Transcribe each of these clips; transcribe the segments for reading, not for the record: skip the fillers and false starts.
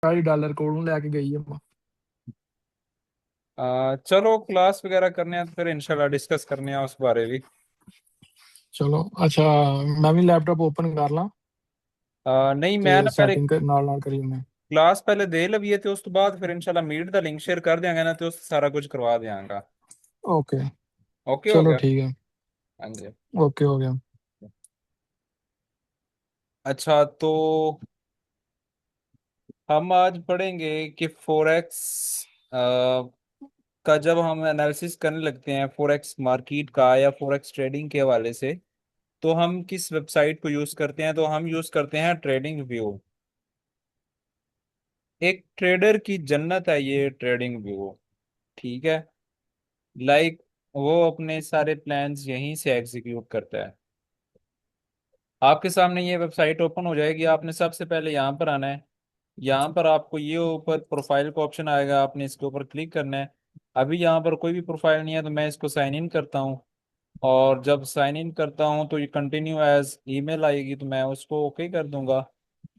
$40 ਕੋਲੋਂ ਲੈ ਕੇ ਗਈ ਆ। चलो क्लास वगैरह करने हैं तो फिर इंशाल्लाह डिस्कस करने हैं उस बारे भी। ਚਲੋ ਅੱਛਾ, ਮੈਂ ਵੀ ਲੈਪਟਾਪ ਓਪਨ ਕਰ ਲਾਂ नहीं ਤੇ मैं ना पहले ਸੈਟਿੰਗ ਨਾਲ ਨਾਲ ਕਰੀ ਮੈਂ। क्लास पहले दे लवीए तो उस तो बाद फिर इंशाल्लाह मीट दा लिंक शेयर कर देंगे ना तो उस सारा कुछ करवा देंगे। ਓਕੇ, ओके हो ਚਲੋ गया। ਠੀਕ ਹੈ। हाँ जी। ਓਕੇ ਹੋ ਗਿਆ। अच्छा तो हम आज पढ़ेंगे कि फोरेक्स का जब हम एनालिसिस करने लगते हैं फोरेक्स मार्केट का या फोरेक्स ट्रेडिंग के हवाले से, तो हम किस वेबसाइट को यूज करते हैं। तो हम यूज करते हैं ट्रेडिंग व्यू। एक ट्रेडर की जन्नत है ये ट्रेडिंग व्यू। ठीक है। लाइक वो अपने सारे प्लान्स यहीं से एग्जीक्यूट करता है। आपके सामने ये वेबसाइट ओपन हो जाएगी, आपने सबसे पहले यहाँ पर आना है। यहाँ पर आपको ये ऊपर प्रोफाइल का ऑप्शन आएगा, आपने इसके ऊपर क्लिक करना है। अभी यहाँ पर कोई भी प्रोफाइल नहीं है तो मैं इसको साइन इन करता हूँ। और जब साइन इन करता हूँ तो ये कंटिन्यू एज ईमेल आएगी तो मैं उसको ओके कर दूंगा।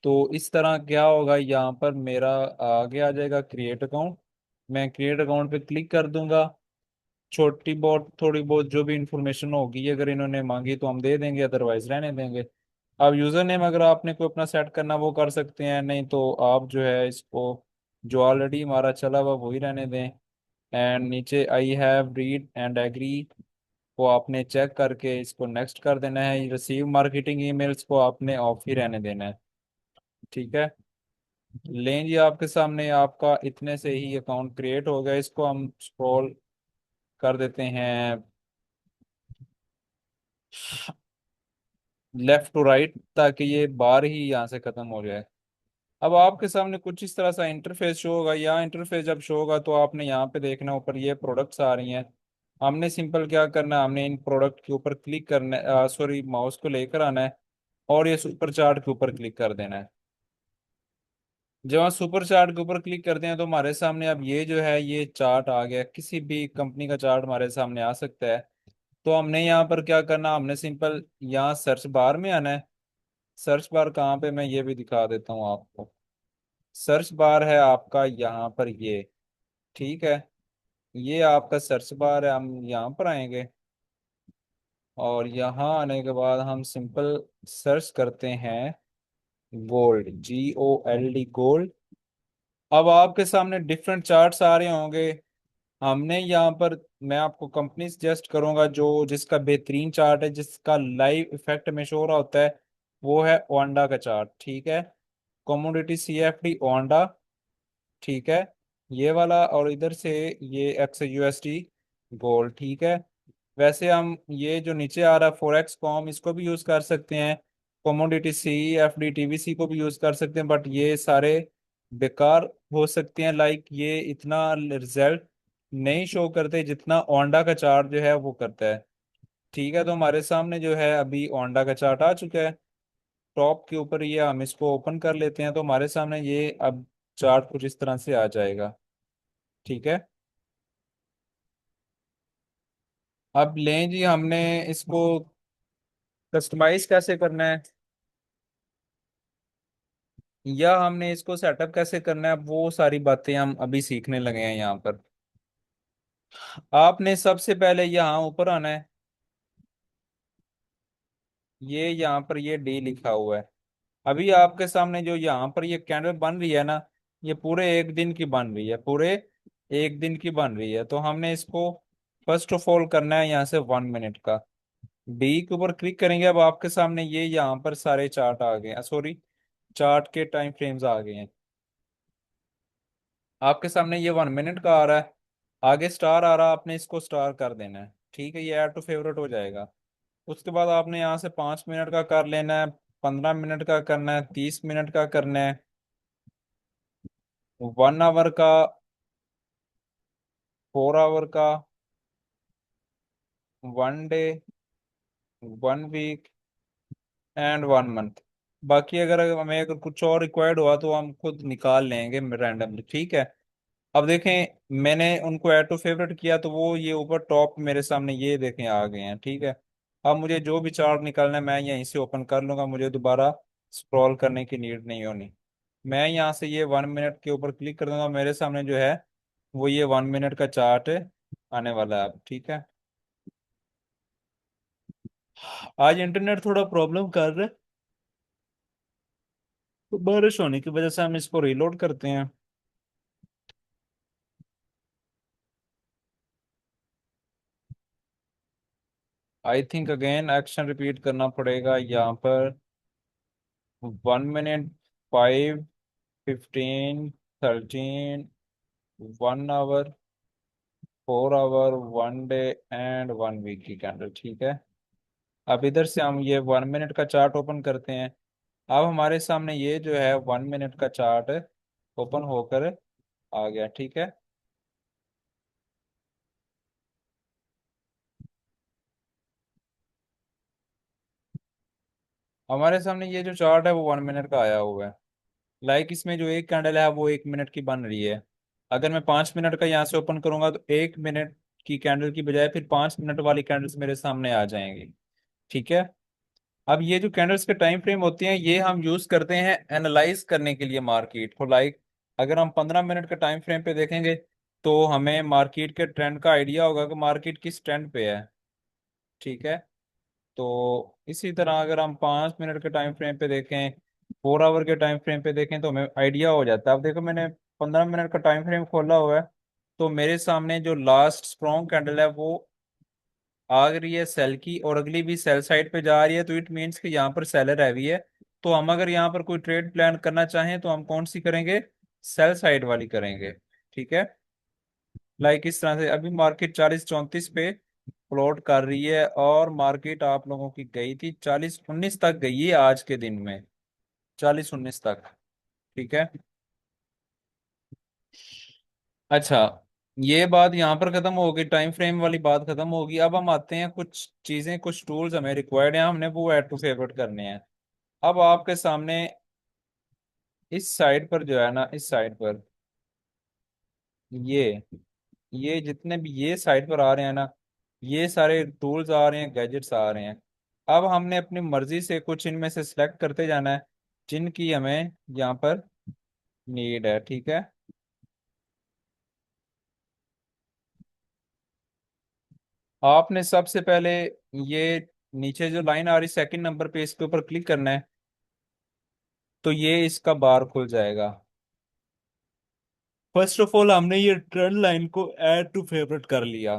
तो इस तरह क्या होगा, यहाँ पर मेरा आगे आ जाएगा क्रिएट अकाउंट। मैं क्रिएट अकाउंट पे क्लिक कर दूंगा। छोटी बहुत थोड़ी बहुत जो भी इंफॉर्मेशन होगी अगर इन्होंने मांगी तो हम दे देंगे, अदरवाइज रहने देंगे। अब यूजर नेम अगर आपने कोई अपना सेट करना वो कर सकते हैं, नहीं तो आप जो है इसको जो ऑलरेडी हमारा चला हुआ वही रहने दें। एंड नीचे I have read and agree को आपने चेक करके इसको नेक्स्ट कर देना है। रिसीव मार्केटिंग ईमेल्स को आपने ऑफ ही रहने देना है। ठीक है। लें जी, आपके सामने आपका इतने से ही अकाउंट क्रिएट हो गया। इसको हम स्क्रॉल कर देते हैं लेफ्ट टू राइट ताकि ये बार ही यहाँ से खत्म हो जाए। अब आपके सामने कुछ इस तरह सा इंटरफेस शो होगा। यहाँ इंटरफेस जब शो होगा तो आपने यहाँ पे देखना ऊपर ये प्रोडक्ट्स आ रही हैं। हमने सिंपल क्या करना है, हमने इन प्रोडक्ट के ऊपर क्लिक करना है, सॉरी माउस को लेकर आना है और ये सुपर चार्ट के ऊपर क्लिक कर देना है। जब हम सुपर चार्ट के ऊपर क्लिक करते हैं तो हमारे सामने अब ये जो है ये चार्ट आ गया। किसी भी कंपनी का चार्ट हमारे सामने आ सकता है। तो हमने यहाँ पर क्या करना, हमने सिंपल यहाँ सर्च बार में आना है। सर्च बार कहाँ पे, मैं ये भी दिखा देता हूँ आपको। सर्च बार है आपका यहाँ पर ये। ठीक है। ये आपका सर्च बार है, हम यहाँ पर आएंगे और यहाँ आने के बाद हम सिंपल सर्च करते हैं गोल्ड, GOLD गोल्ड। अब आपके सामने डिफरेंट चार्ट्स आ रहे होंगे। हमने यहाँ पर मैं आपको कंपनी सजेस्ट करूंगा जो जिसका बेहतरीन चार्ट है, जिसका लाइव इफेक्ट में शो हो रहा होता है, वो है ओंडा का चार्ट। ठीक है। Commodity CFD ओंडा। ठीक है। ये वाला और इधर से ये XUSD गोल्ड। ठीक है। वैसे हम ये जो नीचे आ रहा है फोरेक्स कॉम इसको भी यूज कर सकते हैं। कमोडिटी CFD TVC को भी यूज कर सकते हैं, बट ये सारे बेकार हो सकते हैं। लाइक ये इतना रिजल्ट नहीं शो करते जितना ओंडा का चार्ट जो है वो करता है। ठीक है। तो हमारे सामने जो है अभी ओंडा का चार्ट आ चुका है। टॉप के ऊपर ये हम इसको ओपन कर लेते हैं तो हमारे सामने ये अब चार्ट कुछ इस तरह से आ जाएगा। ठीक है। अब लें जी, हमने इसको कस्टमाइज कैसे करना है या हमने इसको सेटअप कैसे करना है, वो सारी बातें हम अभी सीखने लगे हैं। यहाँ पर आपने सबसे पहले यहाँ ऊपर आना है। ये यहाँ पर ये डी लिखा हुआ है। अभी आपके सामने जो यहाँ पर ये कैंडल बन रही है ना, ये पूरे एक दिन की बन रही है, पूरे एक दिन की बन रही है। तो हमने इसको फर्स्ट ऑफ ऑल करना है यहाँ से 1 मिनट का। डी के ऊपर क्लिक करेंगे। अब आपके सामने ये यहाँ पर सारे चार्ट आ गए हैं, सॉरी चार्ट के टाइम फ्रेम्स आ गए हैं। आपके सामने ये 1 मिनट का आ रहा है, आगे स्टार आ रहा है, आपने इसको स्टार कर देना है। ठीक है। ये ऐड टू फेवरेट हो जाएगा। उसके बाद आपने यहाँ से 5 मिनट का कर लेना है, 15 मिनट का करना है, 30 मिनट का करना है, 1 आवर का, 4 आवर का, 1 डे, 1 वीक एंड 1 मंथ। बाकी अगर हमें अगर कुछ और रिक्वायर्ड हुआ तो हम खुद निकाल लेंगे रैंडमली। ठीक है। अब देखें, मैंने उनको ऐड टू फेवरेट किया तो वो ये ऊपर टॉप मेरे सामने ये देखें आ गए हैं। ठीक है। अब मुझे जो भी चार्ट निकालना है मैं यहीं से ओपन कर लूंगा, मुझे दोबारा स्क्रॉल करने की नीड नहीं होनी। मैं यहाँ से ये 1 मिनट के ऊपर क्लिक कर दूंगा, मेरे सामने जो है वो ये 1 मिनट का चार्ट आने वाला है अब, ठीक है। आज इंटरनेट थोड़ा प्रॉब्लम कर रहा है, तो बारिश होने की वजह से हम इसको रीलोड करते हैं। I think again action repeat करना पड़ेगा यहाँ पर। 1 minute, 5, 15, 13, 1 hour, 4 hour, 1 day and 1 week की कैंडल, ठीक है। अब इधर से हम ये 1 मिनट का चार्ट ओपन करते हैं। अब हमारे सामने ये जो है 1 मिनट का चार्ट ओपन होकर आ गया, ठीक है। हमारे सामने ये जो चार्ट है वो 1 मिनट का आया हुआ है। लाइक इसमें जो एक कैंडल है वो 1 मिनट की बन रही है। अगर मैं 5 मिनट का यहाँ से ओपन करूंगा तो 1 मिनट की कैंडल की बजाय फिर 5 मिनट वाली कैंडल्स मेरे सामने आ जाएंगी, ठीक है। अब ये जो कैंडल्स के टाइम फ्रेम होते हैं ये हम यूज करते हैं एनालाइज करने के लिए मार्केट को। लाइक अगर हम 15 मिनट के टाइम फ्रेम पे देखेंगे तो हमें मार्केट के ट्रेंड का आइडिया होगा कि मार्केट किस ट्रेंड पे है, ठीक है। तो इसी तरह अगर हम 5 मिनट के टाइम फ्रेम पे देखें, 4 आवर के टाइम फ्रेम पे देखें तो हमें आइडिया हो जाता है। अब देखो मैंने 15 मिनट का टाइम फ्रेम खोला हुआ है, तो मेरे सामने जो लास्ट स्ट्रॉन्ग कैंडल है वो आ रही है सेल की, और अगली भी सेल साइड पे जा रही है, तो इट मीन्स कि यहाँ पर सेलर हैवी है। तो हम अगर यहाँ पर कोई ट्रेड प्लान करना चाहें तो हम कौन सी करेंगे, सेल साइड वाली करेंगे, ठीक है। लाइक इस तरह से अभी मार्केट 40-34 पे प्लॉट कर रही है, और मार्केट आप लोगों की गई थी 40-19 तक गई है आज के दिन में, 40-19 तक, ठीक है। अच्छा, ये बात यहाँ पर खत्म होगी, टाइम फ्रेम वाली बात खत्म होगी। अब हम आते हैं कुछ चीजें, कुछ टूल्स हमें रिक्वायर्ड हैं, हमने वो ऐड टू फेवरेट करने हैं। अब आपके सामने इस साइड पर जो है ना, इस साइड पर ये ये जितने भी ये साइड पर आ रहे हैं ना, ये सारे टूल्स आ रहे हैं, गैजेट्स आ रहे हैं। अब हमने अपनी मर्जी से कुछ इनमें से सिलेक्ट करते जाना है जिनकी हमें यहाँ पर नीड है, ठीक है। आपने सबसे पहले ये नीचे जो लाइन आ रही सेकंड नंबर पे, इसके ऊपर क्लिक करना है, तो ये इसका बार खुल जाएगा। फर्स्ट ऑफ ऑल हमने ये ट्रेंड लाइन को ऐड टू फेवरेट कर लिया,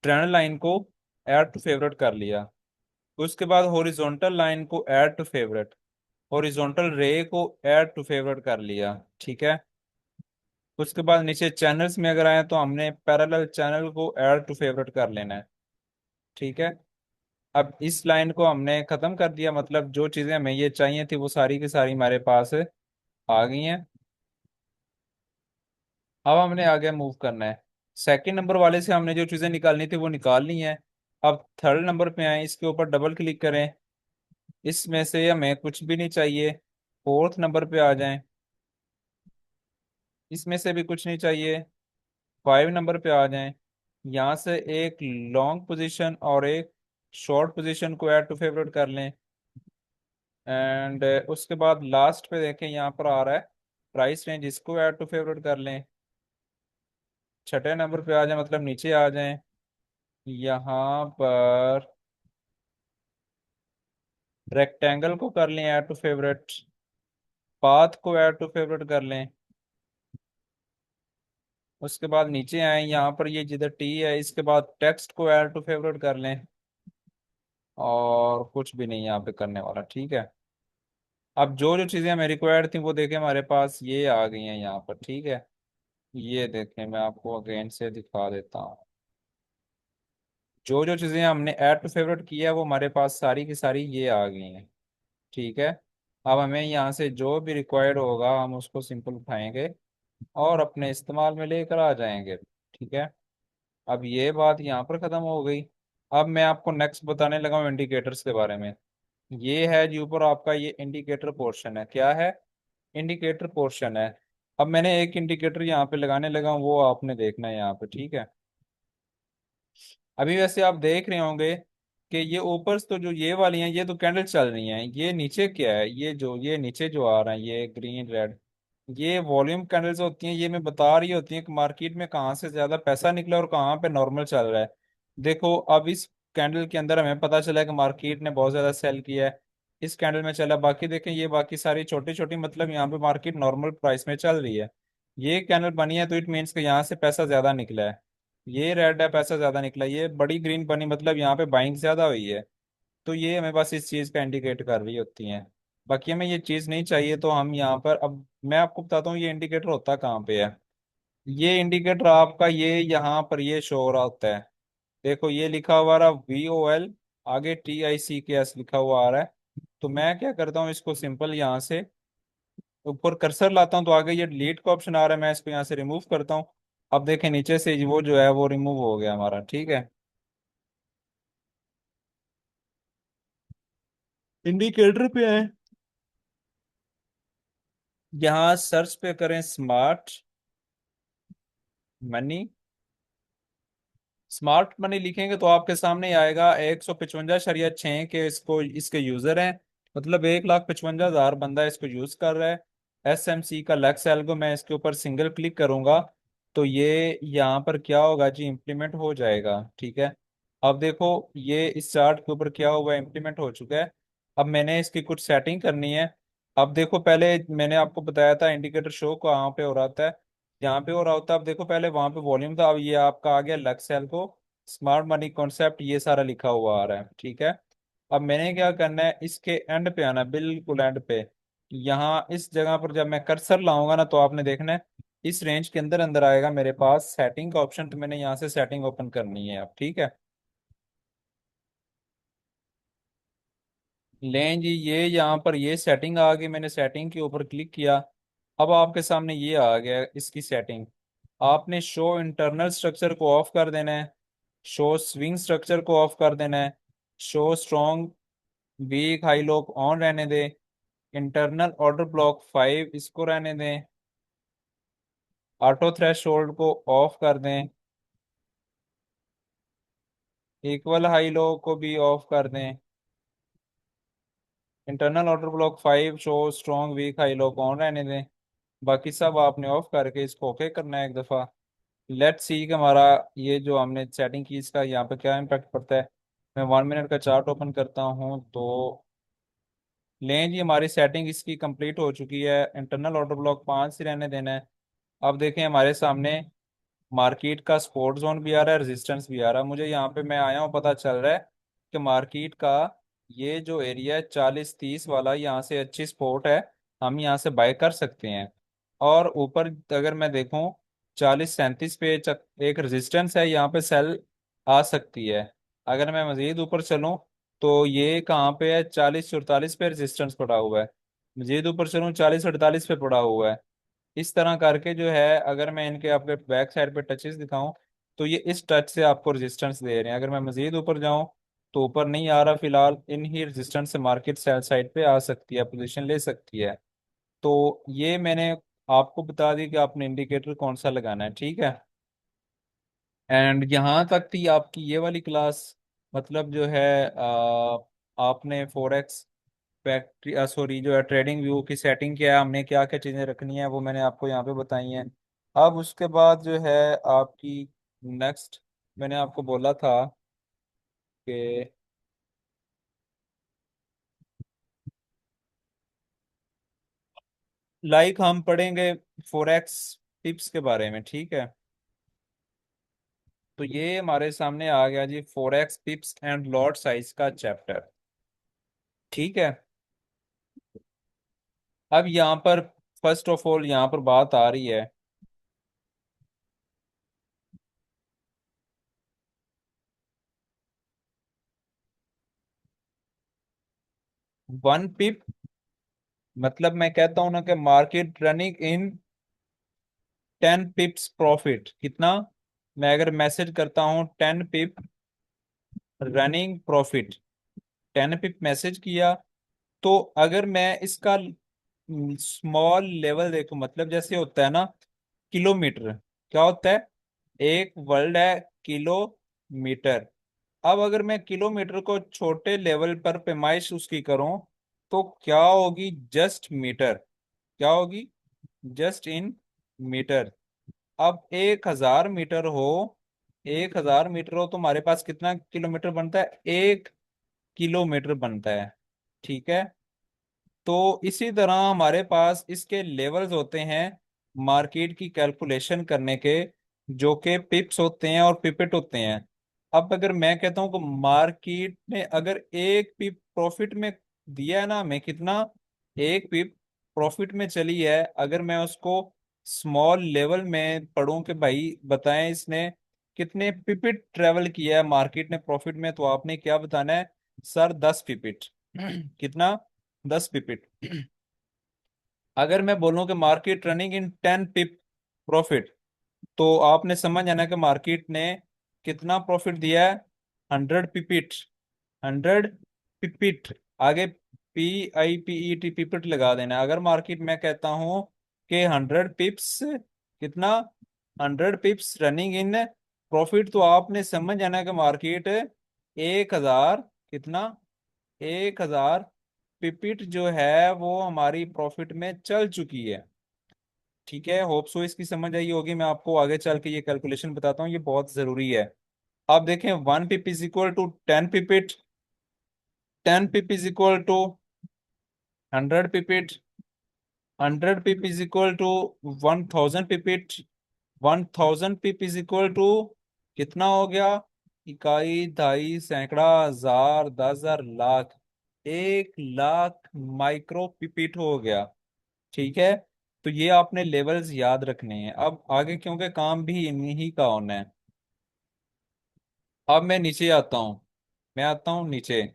ट्रेंड लाइन को ऐड टू फेवरेट कर लिया। उसके बाद हॉरिजॉन्टल लाइन को ऐड टू फेवरेट, हॉरिजॉन्टल रे को ऐड टू फेवरेट कर लिया, ठीक है। उसके बाद नीचे चैनल्स में अगर आए तो हमने पैरेलल चैनल को ऐड टू फेवरेट कर लेना है, ठीक है। अब इस लाइन को हमने खत्म कर दिया, मतलब जो चीजें हमें ये चाहिए थी वो सारी की सारी हमारे पास आ गई हैं। अब हमने आगे मूव करना है। सेकंड नंबर वाले से हमने जो चीजें निकालनी थी वो निकाल ली हैं। अब थर्ड नंबर पे आए, इसके ऊपर डबल क्लिक करें, इसमें से हमें कुछ भी नहीं चाहिए। फोर्थ नंबर पे आ जाएं, इसमें से भी कुछ नहीं चाहिए। 5 नंबर पे आ जाएं, यहाँ से एक लॉन्ग पोजीशन और एक शॉर्ट पोजीशन को ऐड टू फेवरेट कर लें। एंड उसके बाद लास्ट पे देखें, यहाँ पर आ रहा है प्राइस रेंज, इसको ऐड टू फेवरेट कर लें। छठे नंबर पे आ जाए, मतलब नीचे आ जाएं, यहाँ पर रेक्टेंगल को कर लें ऐड टू फेवरेट, पाथ को ऐड टू फेवरेट कर लें। उसके बाद नीचे आए, यहाँ पर ये जिधर टी है इसके बाद टेक्स्ट को ऐड टू फेवरेट कर लें, और कुछ भी नहीं यहाँ पे करने वाला, ठीक है। अब जो जो चीज़ें हमें रिक्वायर्ड थी वो देखें हमारे पास ये आ गई हैं यहाँ पर, ठीक है। ये देखें, मैं आपको अगेन से दिखा देता हूँ। जो जो चीज़ें हमने ऐड टू फेवरेट किया है वो हमारे पास सारी की सारी ये आ गई हैं, ठीक है। अब हमें यहाँ से जो भी रिक्वायर्ड होगा हम उसको सिंपल उठाएंगे और अपने इस्तेमाल में लेकर आ जाएंगे, ठीक है। अब ये बात यहाँ पर ख़त्म हो गई। अब मैं आपको नेक्स्ट बताने लगा हूँ इंडिकेटर्स के बारे में। ये है जी ऊपर आपका ये इंडिकेटर पोर्शन है, क्या है, इंडिकेटर पोर्शन है। अब मैंने एक इंडिकेटर यहाँ पे लगाने लगा हूँ, वो आपने देखना है यहाँ पे, ठीक है। अभी वैसे आप देख रहे होंगे कि ये ऊपर तो जो ये वाली हैं ये तो कैंडल चल रही हैं, ये नीचे क्या है, ये नीचे जो आ रहा है ये ग्रीन रेड, ये वॉल्यूम कैंडल्स होती हैं। ये मैं बता रही होती हैं कि मार्केट में कहाँ से ज्यादा पैसा निकला और कहाँ पे नॉर्मल चल रहा है। देखो अब इस कैंडल के अंदर हमें पता चला है कि मार्केट ने बहुत ज्यादा सेल किया है, इस कैंडल में चला। बाकी देखें ये बाकी सारी छोटी छोटी, मतलब यहाँ पे मार्केट नॉर्मल प्राइस में चल रही है। ये कैंडल बनी है तो इट मीन्स कि यहाँ से पैसा ज्यादा निकला है। ये रेड है, पैसा ज्यादा निकला, ये बड़ी ग्रीन बनी मतलब यहाँ पे बाइंग ज्यादा हुई है। तो ये हमें बस इस चीज का इंडिकेट कर रही होती हैं। बाकी हमें ये चीज नहीं चाहिए तो हम यहाँ पर, अब मैं आपको बताता हूँ ये इंडिकेटर होता कहाँ पे है। ये इंडिकेटर आपका ये यहाँ पर ये शो हो रहा होता है। देखो ये लिखा हुआ रहा VOL, आगे TICKS लिखा हुआ आ रहा है। तो मैं क्या करता हूँ, इसको सिंपल यहाँ से ऊपर कर्सर लाता हूँ तो आगे ये डिलीट का ऑप्शन आ रहा है, मैं इसको यहाँ से रिमूव करता हूँ। अब देखें नीचे से वो जो है वो रिमूव हो गया हमारा, ठीक है। इंडिकेटर पे है, यहाँ सर्च पे करें स्मार्ट मनी। स्मार्ट मनी लिखेंगे तो आपके सामने ही आएगा 155.6 के इसको इसके यूजर हैं, मतलब 1,55,000 बंदा इसको यूज कर रहा है। SMC का लक्स एल्गो, मैं इसके ऊपर सिंगल क्लिक करूंगा तो ये यहाँ पर क्या होगा जी, इम्प्लीमेंट हो जाएगा, ठीक है। अब देखो ये इस चार्ट के ऊपर क्या हुआ है, इम्प्लीमेंट हो चुका है। अब मैंने इसकी कुछ सेटिंग करनी है। अब देखो पहले मैंने आपको बताया था इंडिकेटर शो कहाँ पे हो रहा था, यहाँ पे हो रहा होता। अब देखो पहले वहां पे वॉल्यूम था, अब ये आपका आ गया लक्स सेल को स्मार्ट मनी कॉन्सेप्ट, ये सारा लिखा हुआ आ रहा है, ठीक है। अब मैंने क्या करना है, इसके एंड पे आना है, बिल्कुल एंड पे। यहाँ इस जगह पर जब मैं कर्सर लाऊंगा ना तो आपने देखना है इस रेंज के अंदर अंदर आएगा मेरे पास सेटिंग का ऑप्शन, तो मैंने यहाँ से सेटिंग ओपन करनी है अब, ठीक है। लें जी, ये यहाँ पर ये सेटिंग आ गई, मैंने सेटिंग के ऊपर क्लिक किया। अब आपके सामने ये आ गया इसकी सेटिंग। आपने शो इंटरनल स्ट्रक्चर को ऑफ कर देना है, शो स्विंग स्ट्रक्चर को ऑफ कर देना है, show strong week high low on रहने दें, इंटरनल ऑर्डर ब्लॉक 5 इसको रहने दें, ऑटो थ्रेशोल्ड को ऑफ कर दें, इक्वल हाई लो को भी ऑफ कर दें, internal order block 5 show strong week high low on रहने दें। बाकी सब आपने ऑफ करके इसको ओके करना है एक दफ़ा। लेट्स सी कि हमारा ये जो हमने सेटिंग की इसका यहाँ पे क्या इम्पैक्ट पड़ता है। मैं 1 मिनट का चार्ट ओपन करता हूँ तो लें जी, हमारी सेटिंग इसकी कंप्लीट हो चुकी है। इंटरनल ऑर्डर ब्लॉक 5 ही रहने देना है। अब देखें हमारे सामने मार्केट का सपोर्ट जोन भी आ रहा है, रेजिस्टेंस भी आ रहा है। मुझे यहाँ पे मैं आया हूँ, पता चल रहा है कि मार्केट का ये जो एरिया है 40-30 वाला, यहाँ से अच्छी सपोर्ट है, हम यहाँ से बाय कर सकते हैं। और ऊपर अगर मैं देखूँ 40-37 पे एक रेजिस्टेंस है, यहाँ पे सेल आ सकती है। अगर मैं मजीद ऊपर चलूँ तो ये कहाँ पे है, 40-44 पे रेजिस्टेंस पड़ा हुआ है। मजीद ऊपर चलूँ 40-48 पे पड़ा हुआ है। इस तरह करके जो है, अगर मैं इनके आपके बैक साइड पे टचेस दिखाऊं तो ये इस टच से आपको रेजिस्टेंस दे रहे हैं। अगर मैं मजीद ऊपर जाऊं तो ऊपर नहीं आ रहा फिलहाल, इन ही रेजिस्टेंस से मार्केट सेल साइड पे आ सकती है, पोजीशन ले सकती है। तो ये मैंने आपको बता दी कि आपने इंडिकेटर कौन सा लगाना है, ठीक है। एंड यहाँ तक थी आपकी ये वाली क्लास। मतलब जो है आपने फोरेक्स फैक्ट्री सॉरी जो है ट्रेडिंग व्यू की सेटिंग किया है, हमने क्या क्या चीज़ें रखनी है वो मैंने आपको यहाँ पे बताई हैं। अब उसके बाद जो है आपकी नेक्स्ट, मैंने आपको बोला था कि लाइक हम पढ़ेंगे फोरेक्स टिप्स के बारे में, ठीक है। तो ये हमारे सामने आ गया जी forex tips and lot size का चैप्टर, ठीक है। अब यहाँ पर फर्स्ट ऑफ ऑल यहाँ पर बात आ रही है 1 पिप, मतलब मैं कहता हूं ना कि मार्केट रनिंग इन 10 पिप्स प्रॉफिट कितना। मैं अगर मैसेज करता हूँ 10 पिप रनिंग प्रॉफिट, 10 पिप मैसेज किया, तो अगर मैं इसका स्मॉल लेवल देखो, मतलब जैसे होता है ना किलोमीटर, क्या होता है, एक वर्ल्ड है किलोमीटर, अब अगर मैं किलोमीटर को छोटे लेवल पर पैमाइश उसकी करूं तो क्या होगी, जस्ट मीटर। क्या होगी, जस्ट इन मीटर। अब 1,000 मीटर हो, 1,000 मीटर हो तो हमारे पास कितना किलोमीटर बनता है, 1 किलोमीटर बनता है। ठीक है। तो इसी तरह हमारे पास इसके लेवल्स होते हैं मार्केट की कैलकुलेशन करने के, जो कि पिप्स होते हैं और पिपेट होते हैं। अब अगर मैं कहता हूँ कि मार्केट ने अगर एक पिप प्रॉफिट में दिया है ना हमें, कितना, एक पिप प्रॉफिट में चली है, अगर मैं उसको स्मॉल लेवल में पढ़ूं कि भाई बताएं इसने कितने पिपिट ट्रेवल किया है मार्केट ने प्रॉफिट में, तो आपने क्या बताना है, सर 10 पिपिट। कितना, 10 पिपिट। अगर मैं बोलूं कि market running in 10 pip profit, तो आपने समझ आना कि मार्केट ने कितना प्रॉफिट दिया है, 100 पिपिट। 100 पिपिट, आगे PIPET पिपिट लगा देना। अगर मार्केट में कहता हूं कि 100 पिप्स, कितना, 100 पिप्स रनिंग इन प्रॉफिट, तो आपने समझ आना कि मार्केट 1,000, कितना, 1,000 पिपिट जो है वो हमारी प्रॉफिट में चल चुकी है। ठीक है, होप सो इसकी समझ आई होगी। मैं आपको आगे चल के ये कैलकुलेशन बताता हूँ, ये बहुत जरूरी है। आप देखें, 1 pip is equal to 10 pipette, 10 pip is equal to 100 pipette, 100 pip is equal to 1,000 pipette, 1,000 pip is equal to कितना हो गया, इकाई, दहाई, सैकड़ा, हजार, 10,000, लाख, 1 लाख माइक्रो पिपिट हो गया। ठीक है। तो ये आपने लेवल्स याद रखने हैं। अब आगे क्योंकि काम भी इन्हीं का होना है। अब मैं नीचे आता हूँ, मैं आता हूँ नीचे।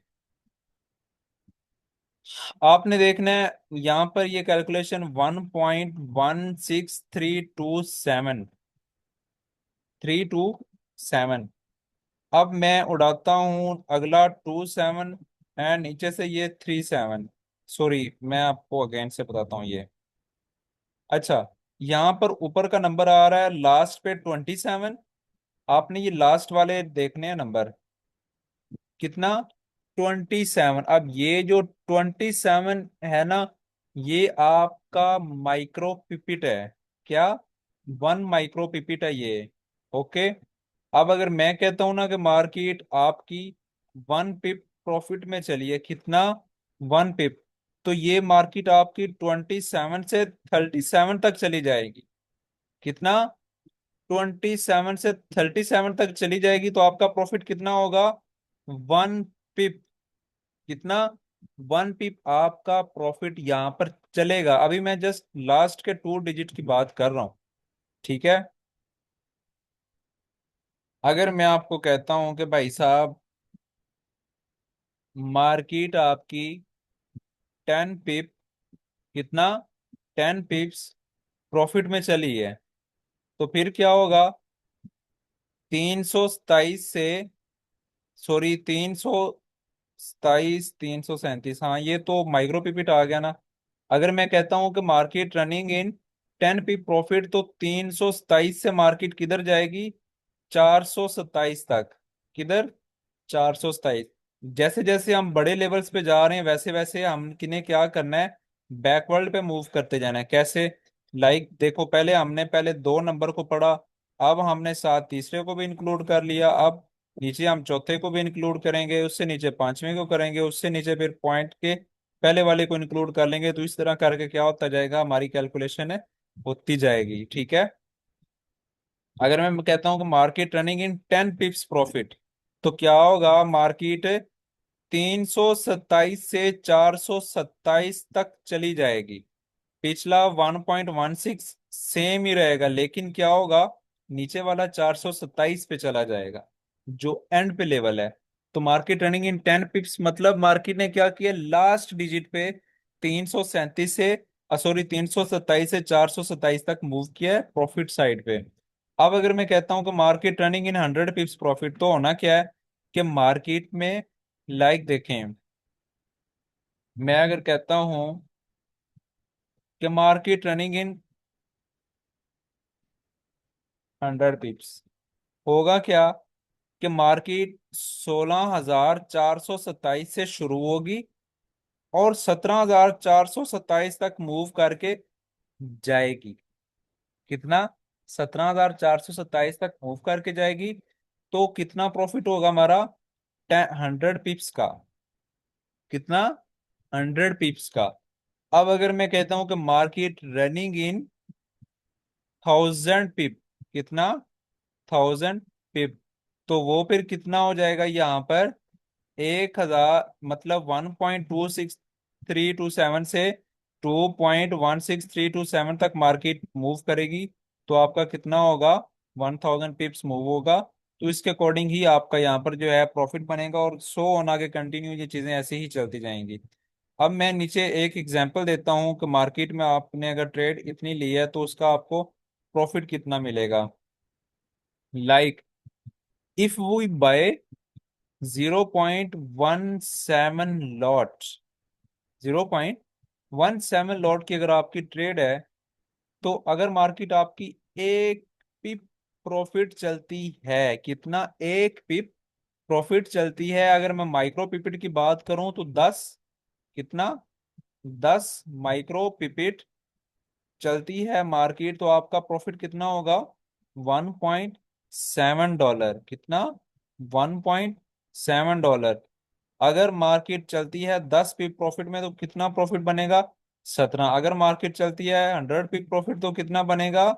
आपने देखना है यहाँ पर ये कैलकुलेशन 1.16327 अब मैं उड़ाता हूँ अगला 27 एंड नीचे से ये 37। सॉरी, मैं आपको अगेन से बताता हूँ ये। अच्छा, यहाँ पर ऊपर का नंबर आ रहा है लास्ट पे 27। आपने ये लास्ट वाले देखने हैं नंबर, कितना, 27। अब ये जो 27 है ना, ये आपका माइक्रो पिपिट है। क्या, 1 माइक्रो पिपिट है ये। ओके। अब अगर मैं कहता हूं ना कि मार्केट आपकी 1 पिप प्रॉफिट में चली है, कितना, 1 पिप, तो ये मार्केट आपकी 27 से 37 तक चली जाएगी। कितना, 27 से 37 तक चली जाएगी, तो आपका प्रॉफिट कितना होगा, 1 पिप। कितना, 1 पिप आपका प्रॉफिट यहां पर चलेगा। अभी मैं जस्ट लास्ट के 2 डिजिट की बात कर रहा हूं। ठीक है। अगर मैं आपको कहता हूं कि भाई साहब मार्केट आपकी 10 पिप, कितना, 10 पिप्स प्रॉफिट में चली है, तो फिर क्या होगा, 327 से, सॉरी, 327, 337, हाँ ये तो माइक्रो पिपिट आ गया ना। अगर मैं कहता हूं कि market running in 10 pip profit, तो 327 से मार्केट किधर जाएगी, 427 तक। किधर, 427। जैसे जैसे हम बड़े लेवल्स पे जा रहे हैं वैसे वैसे हम किन्हें क्या करना है, बैकवर्ड पे मूव करते जाना है। कैसे, लाइक देखो, पहले हमने पहले 2 नंबर को पढ़ा, अब हमने साथ तीसरे को भी इंक्लूड कर लिया, अब नीचे हम चौथे को भी इंक्लूड करेंगे, उससे नीचे पांचवें को करेंगे, उससे नीचे फिर पॉइंट के पहले वाले को इंक्लूड कर लेंगे। तो इस तरह करके क्या होता जाएगा, हमारी कैलकुलेशन है होती जाएगी। ठीक है। अगर मैं कहता हूं कि मार्केट रनिंग इन 10 पिप्स प्रॉफिट, तो क्या होगा, मार्केट 327 से 427 तक चली जाएगी। पिछला 1.16 सेम ही रहेगा, लेकिन क्या होगा, नीचे वाला 427 पे चला जाएगा, जो एंड पे लेवल है। तो मार्केट रनिंग इन 10 पिप्स मतलब मार्केट ने क्या किया, लास्ट डिजिट पे 337 से, सॉरी, 327 से 427 तक मूव किया है प्रॉफिट साइड पे। अब अगर मैं कहता हूं कि मार्केट रनिंग इन 100 पिप्स प्रॉफिट, तो होना क्या है कि मार्केट में, लाइक देखें, मैं अगर कहता हूं कि मार्केट रनिंग इन 100 पिप्स, होगा क्या, कि मार्केट 16,427 से शुरू होगी और 17,427 तक मूव करके जाएगी। कितना? 17,427 तक मूव करके जाएगी। तो कितना प्रॉफिट होगा हमारा? 100 पिप्स का। कितना? 100 पिप्स का। अब अगर मैं कहता हूं कि मार्केट रनिंग इन 1000 पिप, कितना? 1000 पिप, तो वो फिर कितना हो जाएगा यहाँ पर? 1,000, मतलब 1.26327 से 2.16327 तक मार्केट मूव करेगी। तो आपका कितना होगा? 1000 पिप्स मूव होगा। तो इसके अकॉर्डिंग ही आपका यहाँ पर जो है प्रॉफिट बनेगा, और सो ऑन आगे कंटिन्यू ये चीजें ऐसे ही चलती जाएंगी। अब मैं नीचे एक एग्जांपल देता हूँ कि मार्केट में आपने अगर ट्रेड इतनी ली है तो उसका आपको प्रॉफिट कितना मिलेगा। Like, if we buy 0.17 lot, 0.17 lot की अगर आपकी ट्रेड है, तो अगर मार्केट आपकी एक पिप प्रॉफिट चलती है, कितना? एक पिप प्रॉफिट चलती है। अगर मैं माइक्रो पिपिट की बात करूं तो 10, कितना? 10 माइक्रो पिपिट चलती है मार्केट, तो आपका प्रॉफिट कितना होगा? $1.7। कितना? $1.7। अगर मार्केट चलती है 10 पिप प्रॉफिट में तो कितना प्रॉफिट बनेगा? 17। अगर मार्केट चलती है 100 पिप प्रॉफिट तो कितना बनेगा?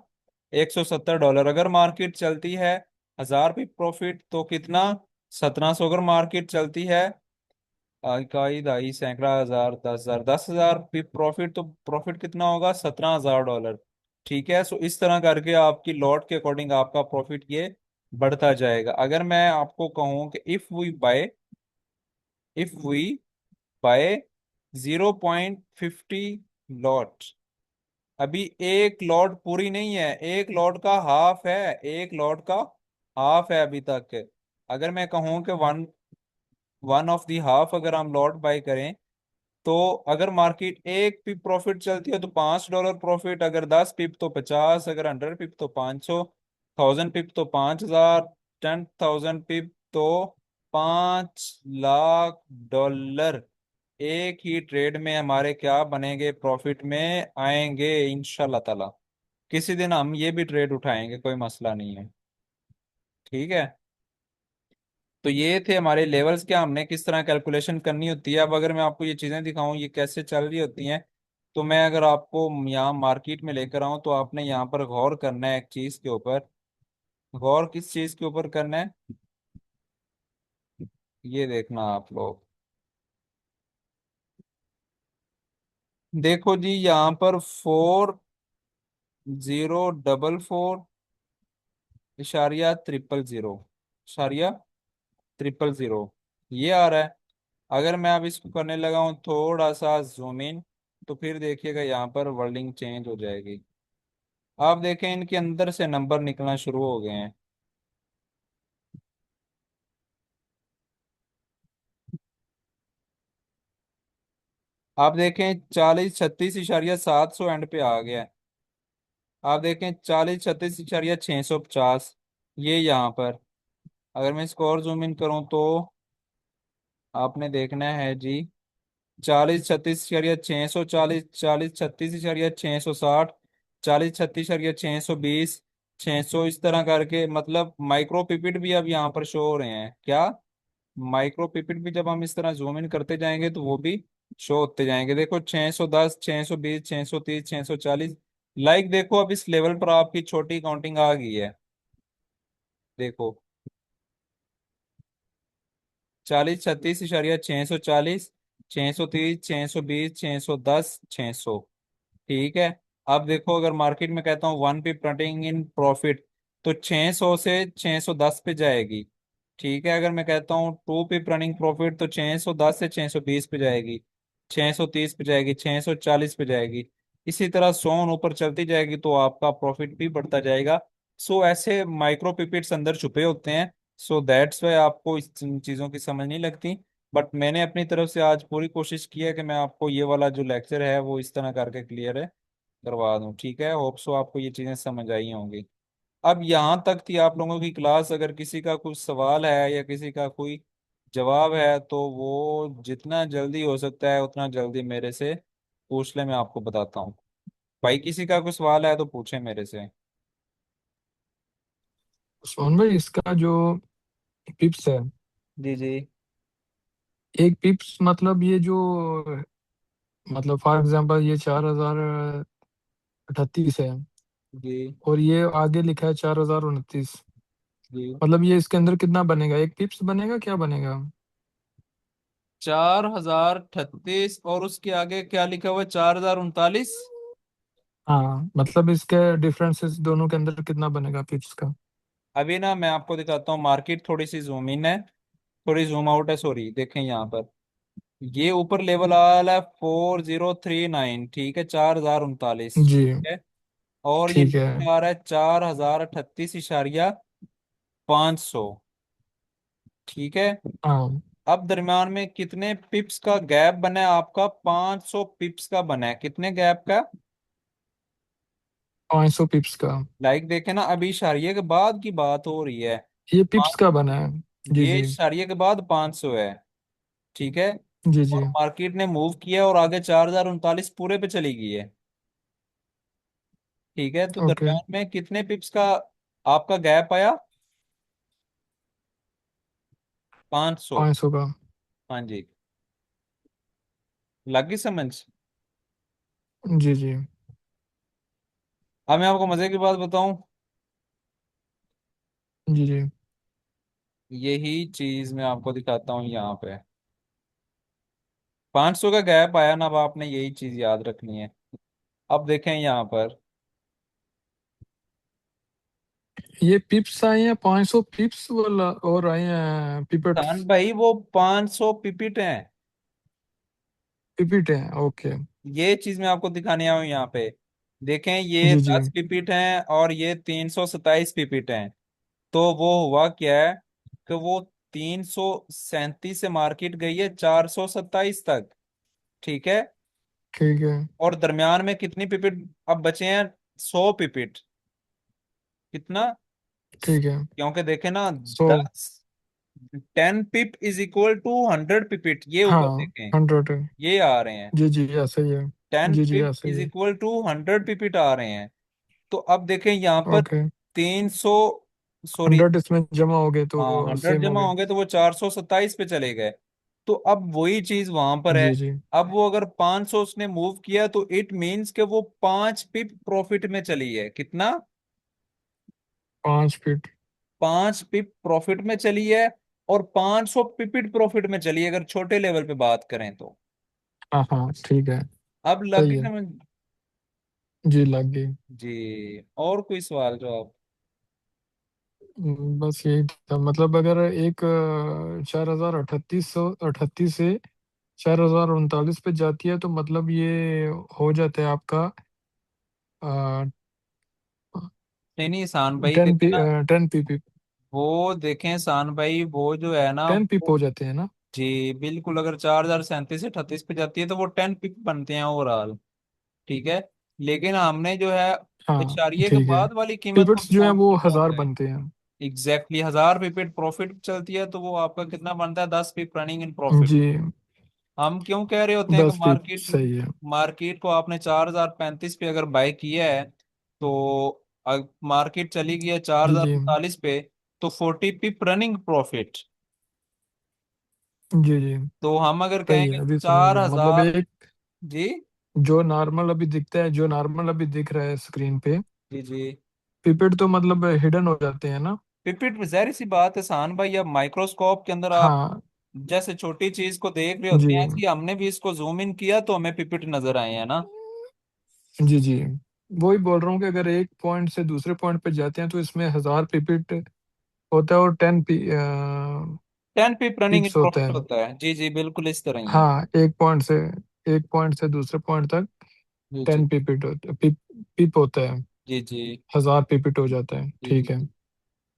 $170। अगर मार्केट चलती है 1000 पिप प्रॉफिट तो कितना? 1700। अगर मार्केट चलती है इकाई, दहाई, सैकड़ा, हजार, 10,000, 10,000 प्रॉफिट, तो प्रॉफिट कितना होगा? $17,000। ठीक है। सो इस तरह करके आपकी लॉट के अकॉर्डिंग आपका प्रॉफिट ये बढ़ता जाएगा। अगर मैं आपको कहूं कि इफ वी बाय 0.50 लॉट, अभी एक लॉट पूरी नहीं है, एक लॉट का हाफ है, एक लॉट का हाफ है अभी तक। अगर मैं कहूं कि one one of the half अगर हम लॉट बाय करें, तो अगर मार्केट एक पिप प्रॉफिट चलती है तो $5 प्रॉफिट, अगर 10 पिप तो 50, अगर 100 पिप तो 500, 1000 पिप तो 5,000, 10,000 पिप तो $5 लाख। एक ही ट्रेड में हमारे क्या बनेंगे? प्रॉफिट में आएंगे इंशाल्लाह ताला। किसी दिन हम ये भी ट्रेड उठाएंगे, कोई मसला नहीं है। ठीक है। तो ये थे हमारे लेवल्स, क्या हमने किस तरह कैलकुलेशन करनी होती है। अब अगर मैं आपको ये चीजें दिखाऊं ये कैसे चल रही होती हैं, तो मैं अगर आपको यहाँ मार्केट में लेकर आऊं तो आपने यहाँ पर गौर करना है एक चीज के ऊपर। गौर किस चीज के ऊपर करना है? ये देखना आप लोग। देखो जी, यहाँ पर 40,400,000 इशारिया ट्रिपल जीरो ये आ रहा है। अगर मैं अब इसको करने लगा हूँ थोड़ा सा जूम इन, तो फिर देखिएगा यहाँ पर वर्डिंग चेंज हो जाएगी। आप देखें इनके अंदर से नंबर निकलना शुरू हो गए हैं। आप देखें 40,36,700 एंड पे आ गया है। आप देखें 40,36,650 ये यहाँ पर। अगर मैं इसको और जूम इन करूँ तो आपने देखना है जी 40,36,640, 40,36,660, 40,36,620, 600, इस तरह करके, मतलब माइक्रो पिपिट भी अब यहाँ पर शो हो रहे हैं। क्या? माइक्रो पिपिट भी जब हम इस तरह जूम इन करते जाएंगे तो वो भी शो होते जाएंगे। देखो 610, 620, 630, 640। लाइक देखो अब इस लेवल पर आपकी छोटी काउंटिंग आ गई है। देखो 40,36,640, 630, 620, 610, 600। ठीक है। अब देखो अगर मार्केट में कहता हूँ 1 पिप रनिंग इन प्रॉफिट, तो 600 से 610 पे जाएगी। ठीक है। अगर मैं कहता हूँ 2 पिप रनिंग प्रॉफिट तो 610 से 620 पे जाएगी, 630 पे जाएगी, 640 पे जाएगी। इसी तरह सोन ऊपर चलती जाएगी तो आपका प्रॉफिट भी बढ़ता जाएगा। सो ऐसे माइक्रो पिपिट्स अंदर छुपे होते हैं। सो दैट्स वाई आपको इस इन चीज़ों की समझ नहीं लगती। बट मैंने अपनी तरफ से आज पूरी कोशिश की है कि मैं आपको ये वाला जो लेक्चर है वो इस तरह करके क्लियर है करवा दूं। ठीक है। होप सो आपको ये चीजें समझ आई होंगी। अब यहाँ तक थी आप लोगों की क्लास। अगर किसी का कुछ सवाल है या किसी का कोई जवाब है तो वो जितना जल्दी हो सकता है उतना जल्दी मेरे से पूछ ले, मैं आपको बताता हूँ। भाई किसी का कोई सवाल है तो पूछे मेरे से। सोन भाई, इसका जो पिप्स है, जी जी। एक पिप्स मतलब ये जो, मतलब फॉर एग्जांपल ये 4038 है, जी और ये आगे लिखा है 4029। जी। मतलब ये इसके अंदर कितना बनेगा, एक पिप्स बनेगा, क्या बनेगा? 4036 और उसके आगे क्या लिखा हुआ है, 4039। हाँ, मतलब इसके डिफरेंसेस दोनों के अंदर कितना बनेगा पिप्स का? अभी ना मैं आपको दिखाता हूँ। मार्केट थोड़ी सी जूम इन है, थोड़ी जूम आउट है, सॉरी। देखें यहाँ पर, ये ऊपर लेवल आ रहा है 4039, ठीक है, 4039, जी, ठीक है। और ये ठीक है। नीचे आ रहा है 4038.500, ठीक है। हाँ, अब दरम्यान में कितने पिप्स का गैप बना है आपका? 500 पिप्स का बना है। कितने गैप का? 500 पिप्स का। लाइक देखे ना, अभी इशारिये के बाद की बात हो रही है। ये पिप्स पा- का बना है। जी ये जी। इशारिये के बाद 500 है, ठीक है। जी जी। और मार्केट ने मूव किया और आगे 4039 पूरे पे चली गई है, ठीक है। तो ओके। दरम्यान में कितने पिप्स का आपका गैप आया? 500। 500 का। हाँ जी। लगी समझ? जी जी। अब मैं आपको मजे की बात बताऊं। जी जी। यही चीज मैं आपको दिखाता हूँ यहाँ पे। 500 का गैप आया ना, अब आपने यही चीज याद रखनी है। अब देखें यहाँ पर। ये पिप्स आए हैं 500 पिप्स वाला, और आए हैं खान पिपेट्स। भाई वो 500 पिपिट हैं। पिपिट है, ओके। ये चीज मैं आपको दिखाने आया हूँ यहाँ पे। देखें, ये जी जी। 10 पिपिट हैं और ये 327 पिपिट हैं। तो वो हुआ क्या है कि वो 337 से मार्केट गई है 427 तक, ठीक है। ठीक है। और दरम्यान में कितनी पिपिट अब बचे हैं? 100 पिपिट। कितना? ठीक है। क्योंकि देखे ना, सो 10 10 pip is equal to 100 pipette, ये ऊपर हाँ, देखें, 100 है। ये आ रहे हैं। जी जी, ऐसा ही है। 10 जी जी, पिप ऐसा ही इज है। इक्वल टू 100 पिपिट आ रहे हैं। तो अब देखें यहाँ पर ओके। 300, सॉरी, 100 इसमें जमा हो गए तो हाँ वो 100 सेम हो जमा गए। होंगे तो वो 427 पे चले गए। तो अब वही चीज वहां पर है। जी जी। अब वो अगर 500 उसने मूव किया तो इट मींस कि वो 5 पिप प्रॉफिट में चली है। कितना? 5 फीट। 5 पिप प्रॉफिट में चली है। और 500 पिपिट प्रॉफिट में चली है, अगर छोटे लेवल पे बात करें तो। हाँ हाँ, ठीक है। अब लग सही गई है। समझ? जी, लग गई। जी। और कोई सवाल जवाब? बस यही था, मतलब अगर एक 4038 से 4039 पे जाती है तो मतलब ये हो जाता है आपका नहीं नहीं, शान भाई 10 देखे ना, 10 पी। वो देखें शान भाई, वो जो है ना 10 पिप वो, हो जाते हैं ना? जी बिल्कुल, अगर 4037 से 38 पे जाती है तो वो 10 पिप बनते हैं ओवरऑल, ठीक है। लेकिन हमने जो है हाँ, इशारिये के ठीक है। बाद वाली कीमत को पिवट्स जो है काउंट वो करना 1000 होता है। बनते हैं। एग्जैक्टली 1000 पिपिट प्रॉफिट चलती है तो वो आपका कितना बनता है? 10 पिप रनिंग इन प्रॉफिट। जी। हम क्यों कह रहे होते हैं कि 10 पिप, मार्केट, सही है। मार्केट को आपने 4035 पे अगर बाय किया है तो मार्केट चली गई है चार जी हजार जी। उनतालीस पे, तो 40 पिप रनिंग प्रॉफिट। जी जी, तो हम अगर सही कहेंगे है, अभी समझ चार गया। मतलब हजार एक जी जो नॉर्मल अभी दिखता है, जो नॉर्मल अभी दिख रहा है स्क्रीन पे, जी जी। पिपेट तो मतलब हिडन हो जाते हैं ना? पिपिट में जाहिर सी बात है शान भाई, अब माइक्रोस्कोप के अंदर आप हाँ। जैसे छोटी चीज को देख रहे जी होते हैं, कि हमने भी इसको जूम इन किया तो हमें पिपिट नजर आए हैं ना। जी। जी, वही बोल रहा हूँ कि अगर एक पॉइंट से दूसरे पॉइंट पे जाते हैं तो इसमें 1000 पिपिट होता है, और 10 पिप रनिंग इन पिप्स होता प्रॉफिट है। होता है, जी जी बिल्कुल इस तरह ही है। हाँ, एक पॉइंट से दूसरे पॉइंट तक जी जी 10 पिपिट होता, पिप होता है। जी जी 1000 पिपिट हो जाता है, जी ठीक है। जी।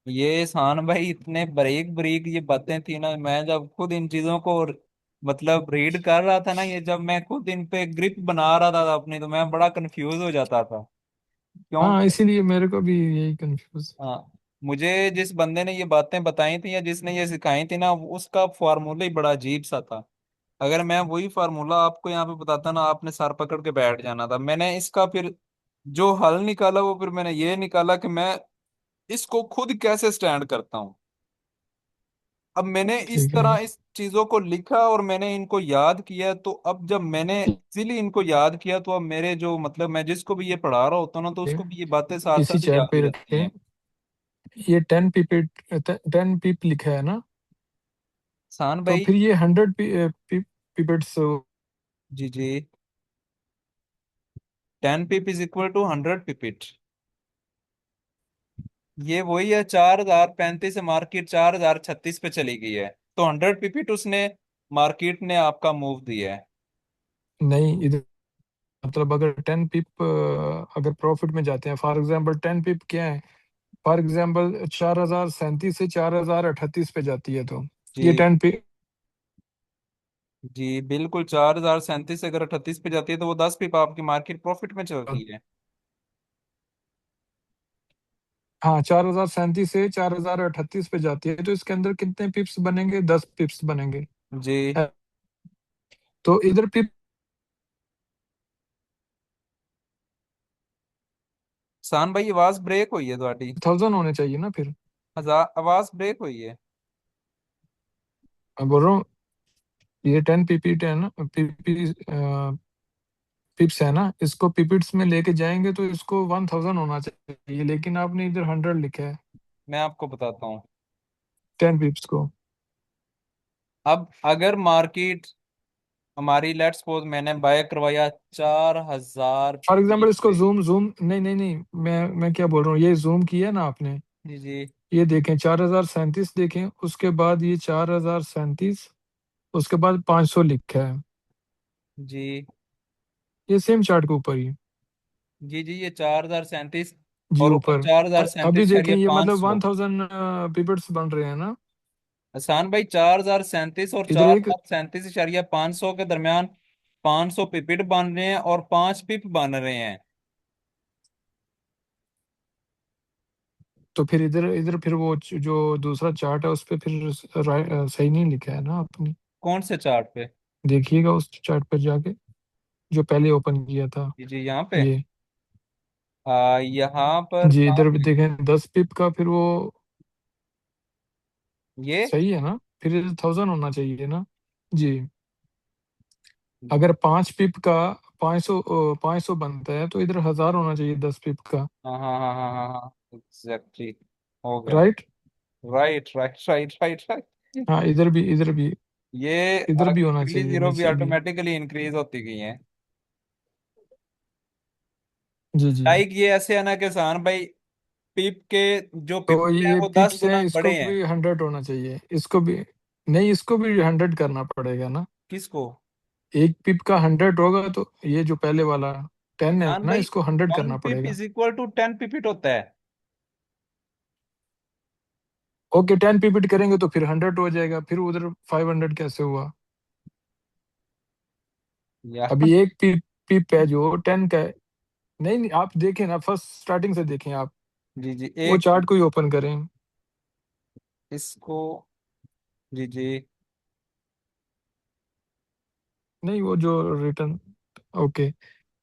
ये शान भाई इतने बारीक बारीक ये बातें थी ना, मैं जब खुद इन चीजों को मतलब रीड कर रहा था ना, ये जब मैं खुद इन पे ग्रिप बना रहा था अपनी, तो मैं बड़ा कंफ्यूज हो जाता था। क्यों? हाँ, इसीलिए मेरे को भी यही कंफ्यूज। हाँ, मुझे जिस बंदे ने ये बातें बताई थी या जिसने ये सिखाई थी ना, उसका फार्मूला ही बड़ा अजीब सा था। अगर मैं वही फार्मूला आपको यहाँ पे बताता ना, आपने सर पकड़ के बैठ जाना था। मैंने इसका फिर जो हल निकाला, वो फिर मैंने ये निकाला कि मैं इसको खुद कैसे स्टैंड करता हूँ। अब मैंने इस ठीक है। तरह इस चीजों को लिखा और मैंने इनको याद किया, तो अब जब मैंने इजीली इनको याद किया, तो अब मेरे जो मतलब मैं जिसको भी ये पढ़ा रहा होता हूँ ना, तो ये उसको भी ये बातें साथ इसी साथ चैट याद पे ही रहती रखें। हैं। ये 10 पीप लिखा है ना? सान तो भाई। फिर ये 100 पिपेट्स। जी जी। 10 pip is equal to 100 pipette. ये वही है, 4035 से मार्केट 4036 पे चली गई है, तो 100 पिपिट उसने मार्केट ने आपका मूव दिया है। नहीं, इधर मतलब अगर 10 पिप अगर प्रॉफिट में जाते हैं, फॉर एग्जांपल 10 पिप क्या है? फॉर एग्जांपल 4037 से 4038 पे जाती है, तो ये जी 10 पिप। जी बिल्कुल, 4037 से अगर 38 पे जाती है तो वो 10 पिप आपकी मार्केट प्रॉफिट में चलती है। हाँ, 4037 से 4038 पे जाती है, तो इसके अंदर कितने पिप्स बनेंगे? 10 पिप्स बनेंगे। जी। अ, तो इधर पिप सान भाई, आवाज ब्रेक हुई है ਤੁਹਾਡੀ। 1000 होने चाहिए ना फिर। हजार आवाज ब्रेक हुई है। मैं बोल रहा हूँ, ये 10 पीपी है ना, पीपी पिप्स है ना, इसको पिपिट्स में लेके जाएंगे तो इसको 1000 होना चाहिए, लेकिन आपने इधर 100 लिखा है मैं आपको बताता हूँ। 10 पिप्स को। अब अगर मार्केट हमारी, लेट्स सपोज मैंने बाय करवाया 4000 फॉर एग्जाम्पल पीस इसको पे। जूम जूम नहीं नहीं नहीं, मैं क्या बोल रहा हूँ, ये जूम किया ना आपने? जी जी। ये देखें, 4037 देखें, उसके बाद ये 4037, उसके बाद 500 लिखा है। जी ये सेम चार्ट के ऊपर ही। जी। जी ये 4037 जी और ऊपर ऊपर। चार हजार अभी सैंतीस देखें, इशारिया ये पाँच मतलब सौ 1000 पिपेट्स बन रहे हैं ना। आसान भाई, 4037 और इधर चार एक, हजार सैंतीस इशारिया 500 के दरमियान 500 पिपिट बन रहे हैं और 5 पिप बन रहे हैं। तो फिर इधर इधर फिर वो जो दूसरा चार्ट है उस पे फिर सही नहीं लिखा है ना आपने? कौन से चार्ट पे? देखिएगा उस चार्ट पर जाके, जो पहले ओपन किया था। जी जी, यहाँ पे। ये यहाँ पर जी, कहाँ इधर भी पे? देखें 10 पिप का, फिर वो ये। सही है ना? फिर 1000 होना चाहिए ना? जी। अगर 5 पिप का 500 बनता है, तो इधर 1000 होना चाहिए 10 पिप का। हाँ हाँ हाँ हाँ हाँ हाँ, एग्जैक्टली। हो गया। Right. Right right right right right. हाँ, ये इधर भी आगे होना अगली चाहिए जीरो भी नीचे भी। ऑटोमेटिकली इंक्रीज होती गई है। जी जी। लाइक ये ऐसे है ना किसान भाई, पिप के जो पिप तो है ये वो दस पिप्स गुना हैं, इसको बड़े हैं। भी 100 होना चाहिए, इसको भी। नहीं, इसको भी 100 करना पड़ेगा ना। किसको? एक पिप का 100 होगा, तो ये जो पहले वाला 10 है हाँ ना, भाई, इसको 100 वन करना पिप पड़ेगा। इज इक्वल टू 10 पिपिट होता है। ओके, 10 पिपिट करेंगे तो फिर 100 हो जाएगा, फिर उधर 500 कैसे हुआ? यार। अभी एक पिप है जो 10 का है। नहीं नहीं, आप देखें ना, फर्स्ट स्टार्टिंग से देखें आप। जी जी वो एक चार्ट को ही ओपन करें। इसको। जी जी। नहीं, वो जो रिटर्न। ओके।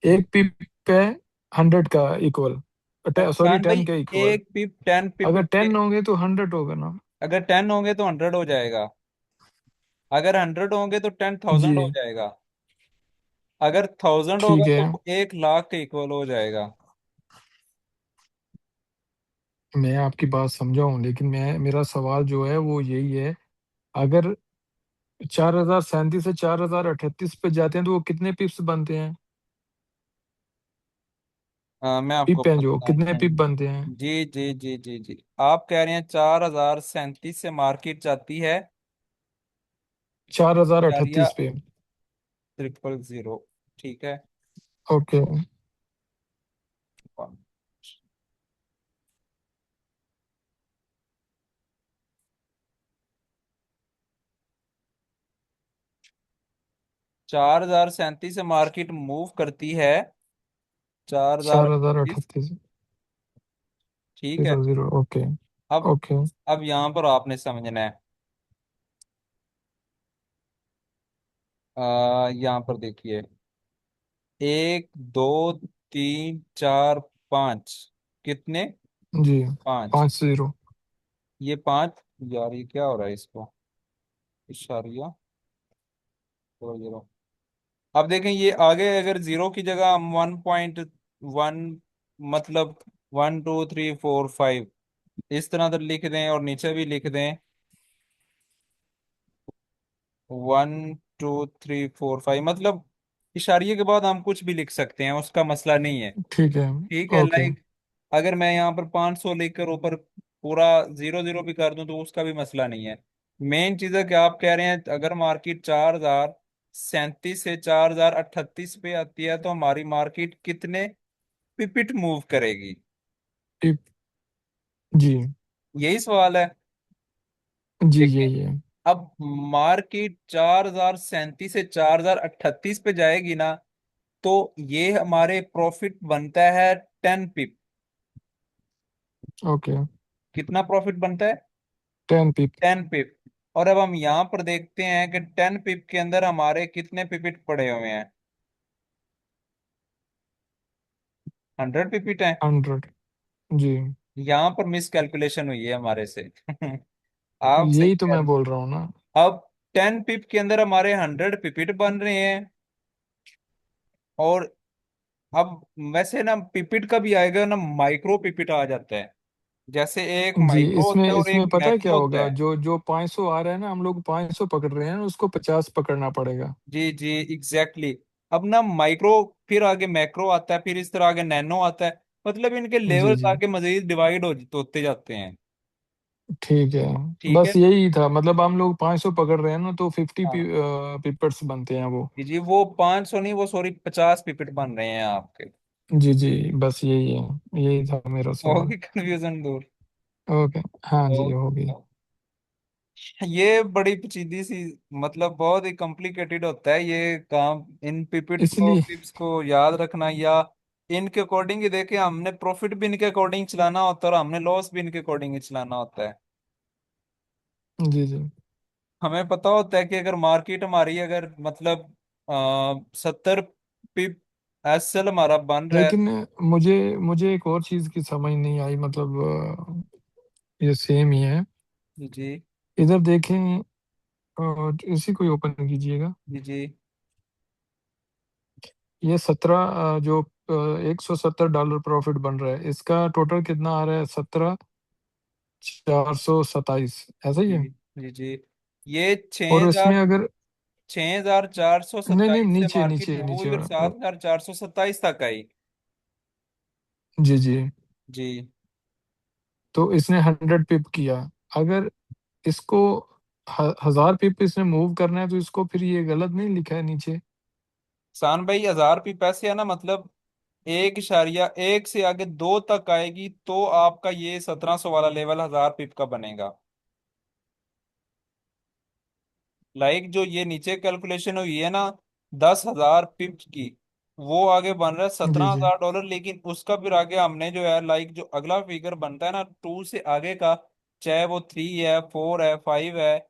एक पिप है 100 का इक्वल, सॉरी सान 10 भाई, का इक्वल। एक पिप 10 पिपिट अगर के, 10 होंगे तो 100 होगा ना? अगर 10 होंगे तो 100 हो जाएगा। अगर 100 होंगे तो 10,000 हो जी। जाएगा। अगर 1000 होगा ठीक है, तो 1 लाख के इक्वल हो जाएगा। मैं आपकी बात समझा हूँ, लेकिन मेरा सवाल जो है वो यही है। अगर 4037 से 4038 पे जाते हैं, तो वो कितने पिप्स बनते हैं? मैं आपको पिप हैं जो, बताता कितने हूँ। पिप बनते हैं? जी जी जी जी जी। आप कह रहे हैं 4037 से मार्केट जाती है 4038 इशारिया पे। 000। ठीक है। ओके। 4037 से मार्केट मूव करती है चार हजार 4038। ठीक है। 00। ओके। अब ओके। अब यहाँ पर आपने समझना है। यहाँ पर देखिए, एक, दो, तीन, चार, पाँच। कितने? जी। पाँच। 50। ये पाँच। यार ये क्या हो रहा है इसको? इशारिया 0 0। अब देखें ये आगे अगर जीरो की जगह हम 1.1, मतलब 1 2 3 4 5 इस तरह तो लिख दें, और नीचे भी लिख दें 1 2 3 4 5, मतलब इशारिये के बाद हम कुछ भी लिख सकते हैं, उसका मसला नहीं है। ठीक है। ठीक है, ओके। लाइक अगर मैं यहाँ पर 500 लिखकर ऊपर पूरा 0 0 भी कर दूं तो उसका भी मसला नहीं है। मेन चीज है कि आप कह रहे हैं अगर मार्केट 4037 से 4038 पे आती है तो हमारी मार्केट कितने पिपिट मूव करेगी? टिप। जी। यही सवाल है। जी देखिए, यही है। अब मार्केट 4037 से 4038 पे जाएगी ना, तो ये हमारे प्रॉफिट बनता है 10 पिप। ओके। कितना प्रॉफिट बनता है? 10 पिप। 10 पिप। और अब हम यहाँ पर देखते हैं कि 10 पिप के अंदर हमारे कितने पिपिट पड़े हुए हैं? 100 पिपिट हैं। 100। जी। यहाँ पर मिस कैलकुलेशन हुई है हमारे से। आप सही यही तो कह मैं रहे बोल रहा हूँ ना। हैं। अब 10 पिप के अंदर हमारे 100 पिपिट बन रहे हैं। और अब वैसे ना पिपिट का भी आएगा ना, माइक्रो पिपिट आ जाता है। जैसे एक जी। माइक्रो इसमें होता है और एक इसमें पता है क्या मैक्रो होता होगा, है। जो जो 500 आ रहा है ना, हम लोग 500 पकड़ रहे हैं ना, उसको 50 पकड़ना पड़ेगा। जी जी, एग्जैक्टली exactly। अब ना माइक्रो, फिर आगे मैक्रो आता है, फिर इस तरह आगे नैनो आता है। मतलब इनके जी लेवल्स जी। आगे मजीद डिवाइड होते जाते हैं। ठीक है। ठीक है। बस यही था, मतलब हम लोग 500 पकड़ रहे हैं ना, तो 50 हाँ पिपर्स बनते हैं वो। जी जी, वो 500 नहीं, वो सॉरी 50 पिपिट बन रहे हैं आपके। जी जी। बस यही है, यही था मेरा सवाल। होगी कन्फ्यूजन दूर। ओके। हाँ जी, ओके। होगी। ये बड़ी पेचीदी सी, मतलब बहुत ही कॉम्प्लिकेटेड होता है ये काम, इन पिपिट को इसलिए। पिप्स को याद रखना, या इनके अकॉर्डिंग ही देखे, हमने प्रॉफिट भी इनके अकॉर्डिंग चलाना होता है और हमने लॉस भी इनके अकॉर्डिंग ही चलाना होता है। जी जी। हमें पता होता है कि अगर मार्केट हमारी अगर मतलब 70 पिप एस एल हमारा बन रहा है। लेकिन मुझे मुझे एक और चीज़ की समझ नहीं आई, मतलब ये सेम ही है। जी इधर देखें, इसी को ओपन कीजिएगा। जी जी ये 17, जो $170 प्रॉफिट बन रहा है, इसका टोटल कितना आ रहा है? 17,427, ऐसा ही जी है। जी जी। ये छः और इसमें हजार अगर, 6,427 नहीं नहीं, से नीचे मार्केट नीचे मूव नीचे। फिर 7,427 तक आई। जी जी। जी। तो इसने 100 पिप किया। अगर इसको 1000 पिप इसने मूव करना है, तो इसको फिर ये गलत नहीं लिखा है नीचे? सान भाई, 1,000 रुपये पैसे है ना, मतलब 1,1 से आगे 2 तक आएगी तो आपका ये 1,700 वाला लेवल 1,000 पिप का बनेगा। लाइक जो ये नीचे कैलकुलेशन हुई है ना 10,000 पिप्स की, वो आगे बन रहा है सत्रह जी जी। हजार डॉलर लेकिन उसका फिर आगे हमने जो है, लाइक जो अगला फिगर बनता है ना 2 से आगे का, चाहे वो 3 है, 4 है, 5 है,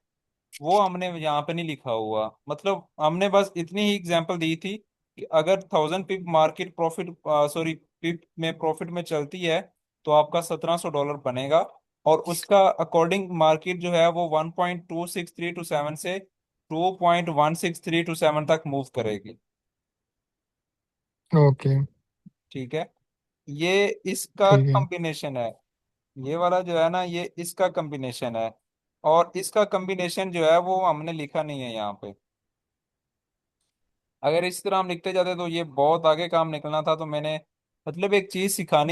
वो हमने यहाँ पे नहीं लिखा हुआ। मतलब हमने बस इतनी ही एग्जांपल दी थी कि अगर 1,000 पिप मार्केट प्रॉफिट, सॉरी पिप में प्रॉफिट में चलती है तो आपका 1,700 डॉलर बनेगा। और उसका अकॉर्डिंग मार्केट जो है वो 1.26327 से 2.16327 तक मूव करेगी। ओके। ठीक है। ये इसका ठीक है। कॉम्बिनेशन है। ये वाला जो है ना, ये इसका कॉम्बिनेशन है। और इसका कॉम्बिनेशन जो है वो हमने लिखा नहीं है यहाँ पे। अगर इस तरह हम लिखते जाते तो ये बहुत आगे काम निकलना था, तो मैंने मतलब एक चीज सिखानी